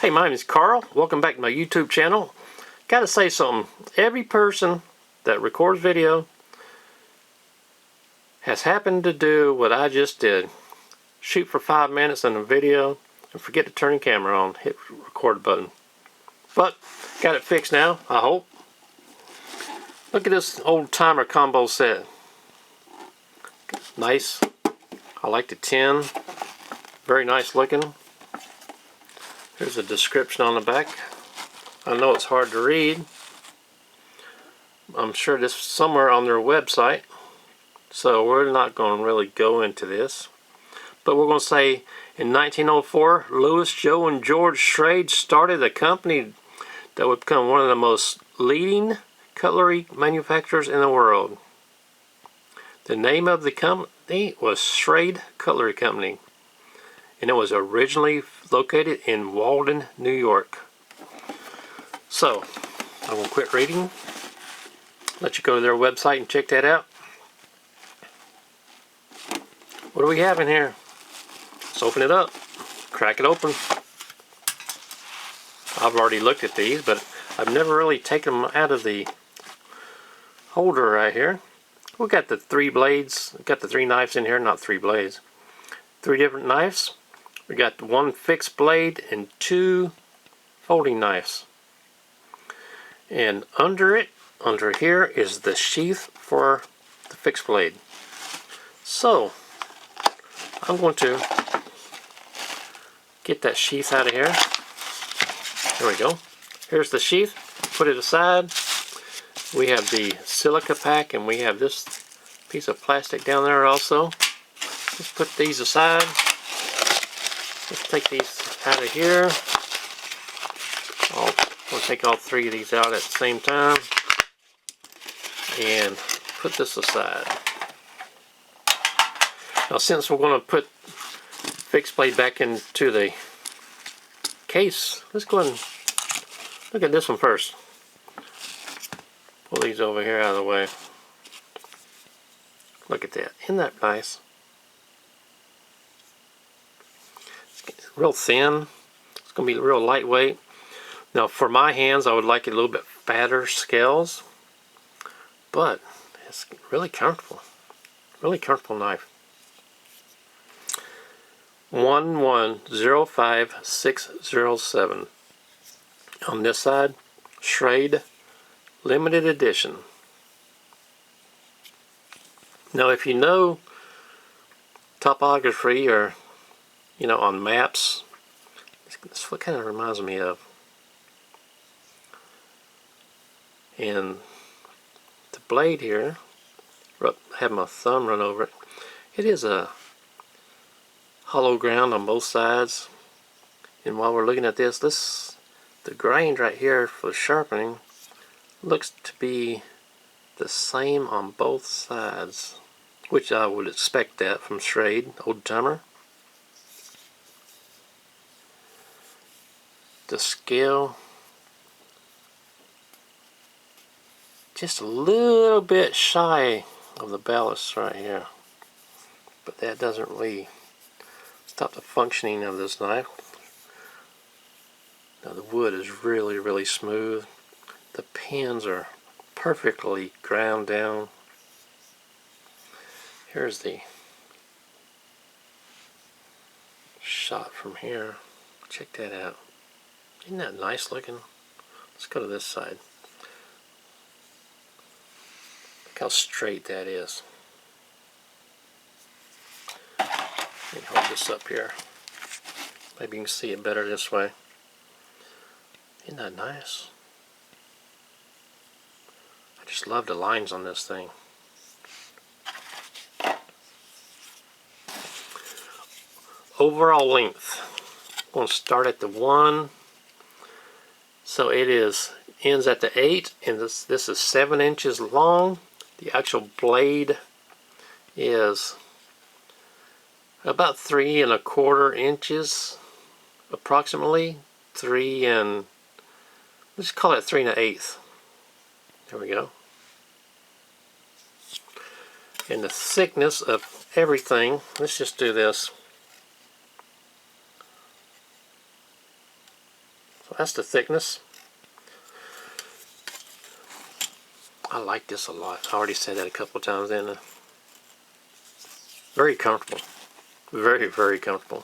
Hey, my name is Carl. Welcome back to my YouTube channel. Gotta say something. Every person that records video has happened to do what I just did. Shoot for 5 minutes in a video and forget to turn the camera on. Hit record button. But got it fixed now, I hope. Look at this old timer combo set. Nice. I like the tin. Very nice looking. Here's a description on the back. I know it's hard to read. I'm sure this is somewhere on their website. So we're not going to really go into this. But we're going to say in 1904, Louis, Joe, and George Schrade started a company that would become one of the most leading cutlery manufacturers in the world. The name of the company was Schrade Cutlery Company, and it was originally located in Walden, New York. So, I'm going to quit reading, let you go to their website and check that out. What do we have in here? Let's open it up, crack it open. I've already looked at these, but I've never really taken them out of the holder right here. We got the 3 blades, we got the 3 knives in here, not 3 blades. 3 different knives. We got 1 fixed blade and 2 folding knives. And under here is the sheath for the fixed blade. So, I'm going to get that sheath out of here. There we go. Here's the sheath. Put it aside. We have the silica pack, and we have this piece of plastic down there also. Let's put these aside. Let's take these out of here. We'll take all 3 of these out at the same time. And put this aside. Now, since we're going to put fixed blade back into the case, let's go ahead and look at this one first. Pull these over here out of the way. Look at that. Isn't that nice? It's real thin. It's going to be real lightweight. Now, for my hands, I would like it a little bit fatter scales. But it's really comfortable. Really comfortable knife. 1105607. On this side, Schrade limited edition. Now, if you know topography, or on maps, that's what kind of reminds me of. And the blade here, have my thumb run over it. It is a hollow ground on both sides. And while we're looking at this, the grain right here for sharpening looks to be the same on both sides, which I would expect that from Schrade, old timer. The scale, just a little bit shy of the ballast right here, but that doesn't really stop the functioning of this knife. Now, the wood is really, really smooth. The pins are perfectly ground down. Here's the shot from here. Check that out. Isn't that nice looking? Let's go to this side. Look how straight that is. Let me hold this up here. Maybe you can see it better this way. Isn't that nice? I just love the lines on this thing. Overall length. I'm going to start at the 1. So it ends at the 8, and this is 7 inches long. The actual blade is about 3 1/4 inches, approximately. 3 and let's call it 3 1/8. There we go. And the thickness of everything, let's just do this. that's the thickness. I like this a lot. I already said that a couple of times, didn't I? Very comfortable. Very, very comfortable.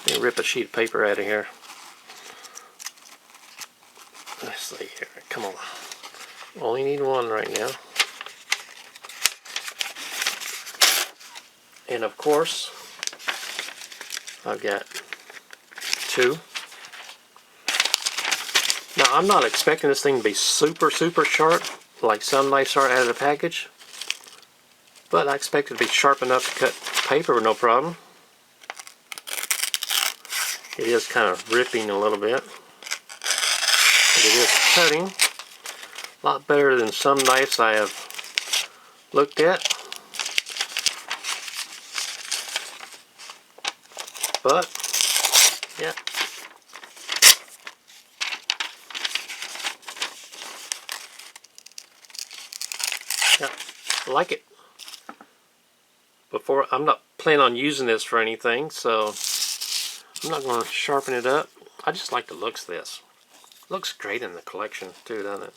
Let me rip a sheet of paper out of here. Let's see here. Come on. Only need one right now. And of course, I've got two. Now, I'm not expecting this thing to be super, super sharp, like some knives are out of the package. But I expect it to be sharp enough to cut paper with no problem. It is kind of ripping a little bit. But it is cutting a lot better than some knives I have looked at. But, yeah. Yeah, I like it. I'm not planning on using this for anything, so I'm not going to sharpen it up. I just like the looks of this. It looks great in the collection too, doesn't it?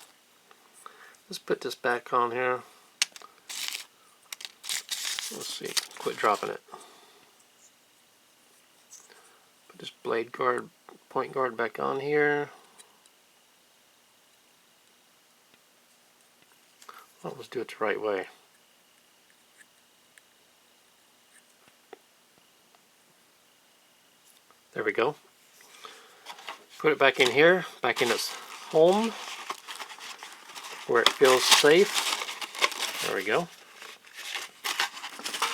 Let's put this back on here. Let's see, quit dropping it. Put this blade guard, point guard back on here. Well, let's do it the right way. There we go. Put it back in here, back in its home, where it feels safe. There we go.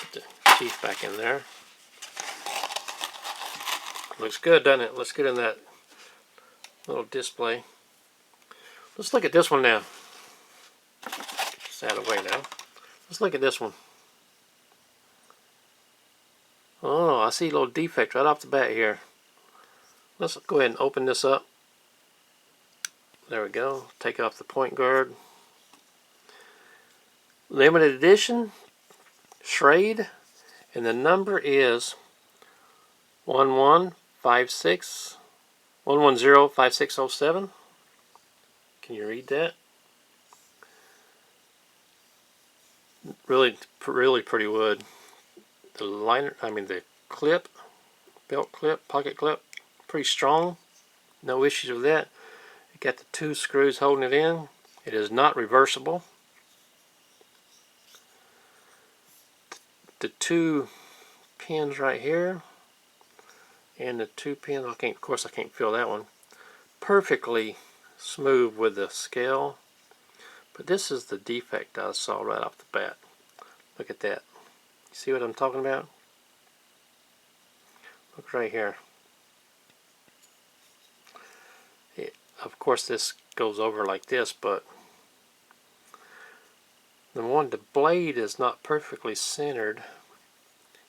Put the sheath back in there. Looks good, doesn't it? Looks good in that little display. Let's look at this one now. It's out of the way now. Let's look at this one. Oh, I see a little defect right off the bat here. Let's go ahead and open this up. There we go. Take off the point guard. Limited edition, Schrade, and the number is 1105607. Can you read that? Really pretty wood. The liner, the clip, belt clip, pocket clip, pretty strong. No issues with that. You got the two screws holding it in. It is not reversible. The two pins right here, and the two pins. Of course, I can't feel that one. Perfectly smooth with the scale. But this is the defect I saw right off the bat. Look at that. See what I'm talking about? Look right here. Of course, this goes over like this, but the blade is not perfectly centered,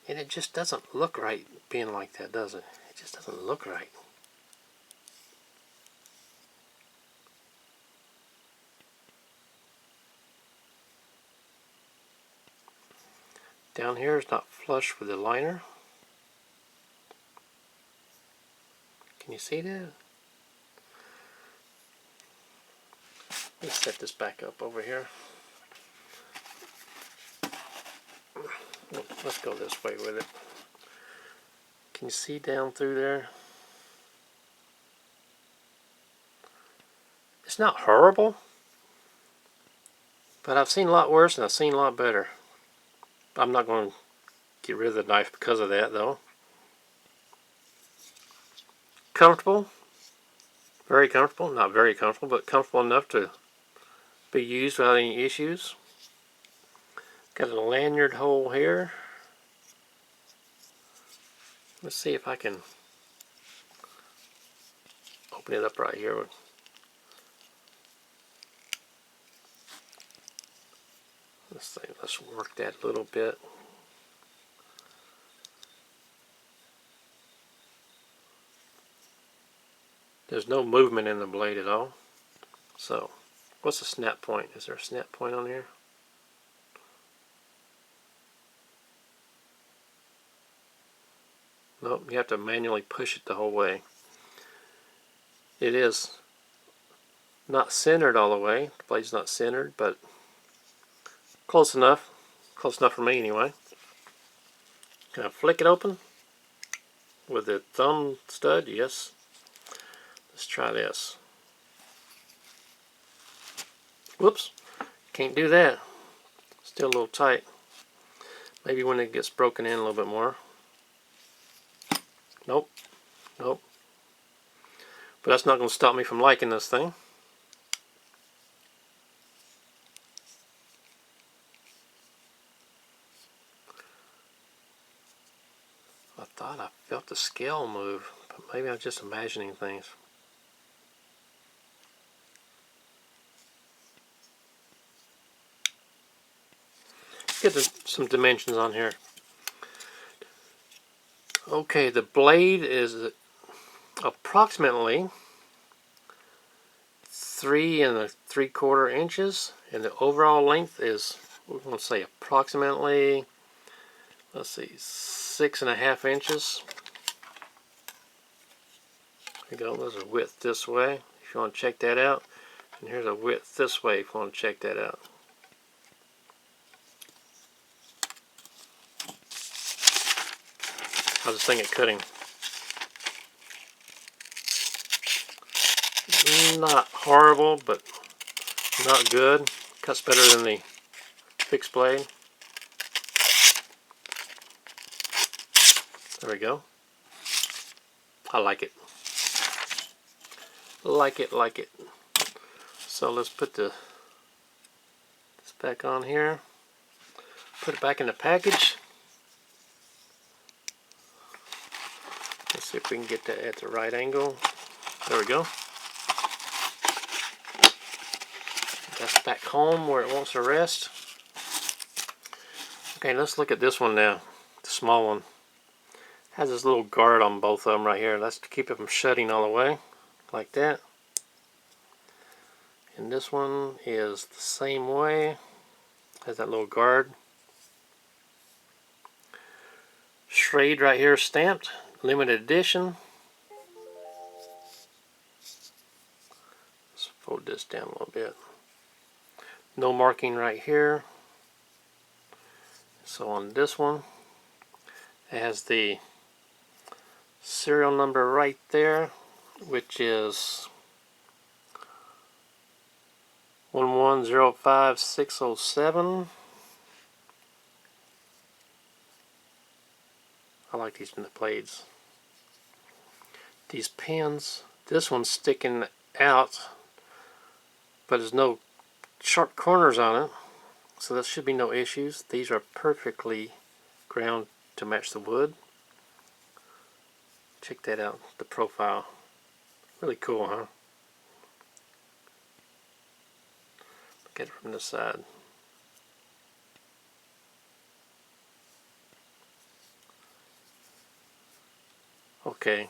and it just doesn't look right being like that, does it? It just doesn't look right. Down here is not flush with the liner. Can you see that? Let's set this back up over here. Let's go this way with it. Can you see down through there? It's not horrible, but I've seen a lot worse and I've seen a lot better. I'm not going to get rid of the knife because of that, though. Comfortable. Very comfortable. Not very comfortable, but comfortable enough to be used without any issues. Got a lanyard hole here. Let's see if I can open it up right here. Let's work that a little bit. There's no movement in the blade at all. So, what's the snap point? Is there a snap point on here? Nope, you have to manually push it the whole way. It is not centered all the way. The blade's not centered, but close enough. Close enough for me anyway. Can I flick it open with the thumb stud? Yes. Let's try this. Whoops. Can't do that. Still a little tight. Maybe when it gets broken in a little bit more. Nope. Nope. But that's not going to stop me from liking this thing. I thought I felt the scale move, but maybe I'm just imagining things. Get some dimensions on here. Okay, the blade is approximately 3 3/4 inches, and the overall length is, we're going to say approximately, let's see, 6.5 inches. There you go. There's a width this way if you want to check that out, and here's a width this way if you want to check that out. How's this thing at cutting? Not horrible, but not good. Cuts better than the fixed blade. There we go. I like it. Like it. So let's put this back on here. Put it back in the package. Let's see if we can get that at the right angle. There we go. That's back home where it wants to rest. Okay, let's look at this one now. The small one. Has this little guard on both of them right here. That's to keep it from shutting all the way. Like that. And this one is the same way. Has that little guard. Schrade right here stamped. Limited edition. Let's fold this down a little bit. No marking right here. So on this one, it has the serial number right there, which is 1105607. I like these blades. These pins, this one's sticking out, but there's no sharp corners on it, so that should be no issues. These are perfectly ground to match the wood. Check that out, the profile. Really cool, huh? Look at it from this side. Okay,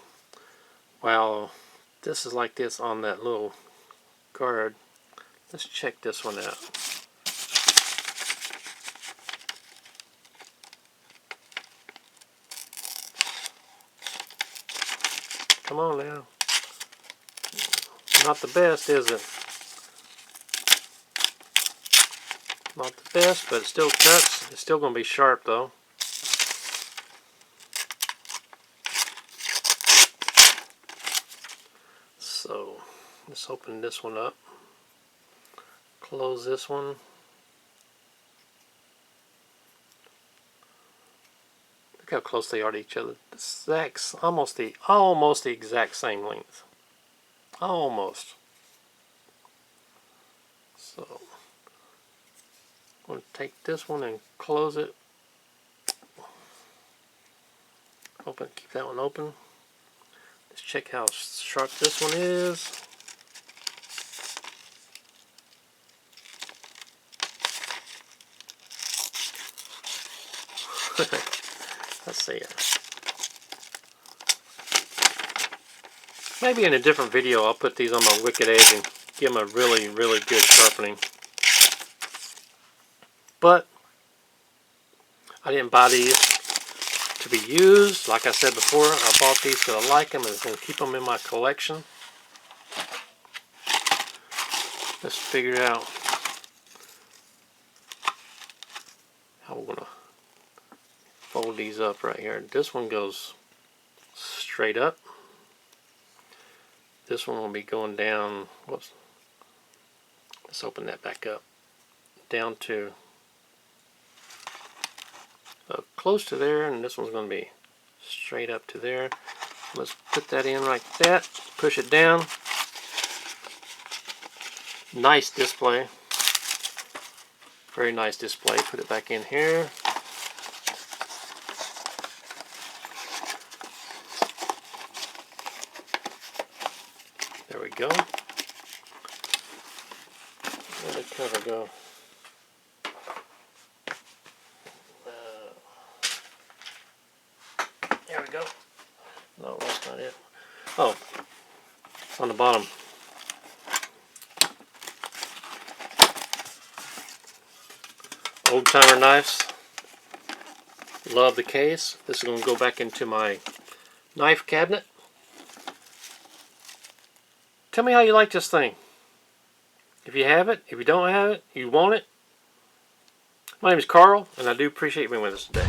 while this is like this on that little guard, let's check this one out. Come on now. Not the best, is it? Not the best, but it still cuts. It's still going to be sharp though. So let's open this one up. Close this one. Look how close they are to each other. Almost the exact same length. Almost. So I'm going to take this one and close it. Open. Keep that one open. Let's check how sharp this one is. Let's see. Maybe in a different video I'll put these on my wicked edge and give them a really, really good sharpening. But I didn't buy these to be used. Like I said before, I bought these because I like them and I'm going to keep them in my collection. Let's figure out how we're going to fold these up right here. This one goes straight up. This one will be going down, whoops, let's open that back up, down to close to there, and this one's going to be straight up to there. Let's put that in like that, push it down. Nice display, very nice display. Put it back in here. There we go. Where'd the cover go? There we go. No, that's not it. Oh, it's on the bottom. Old timer knives. Love the case. This is going to go back into my knife cabinet. Tell me how you like this thing. If you have it, if you don't have it, you want it. My name is Carl, and I do appreciate you being with us today.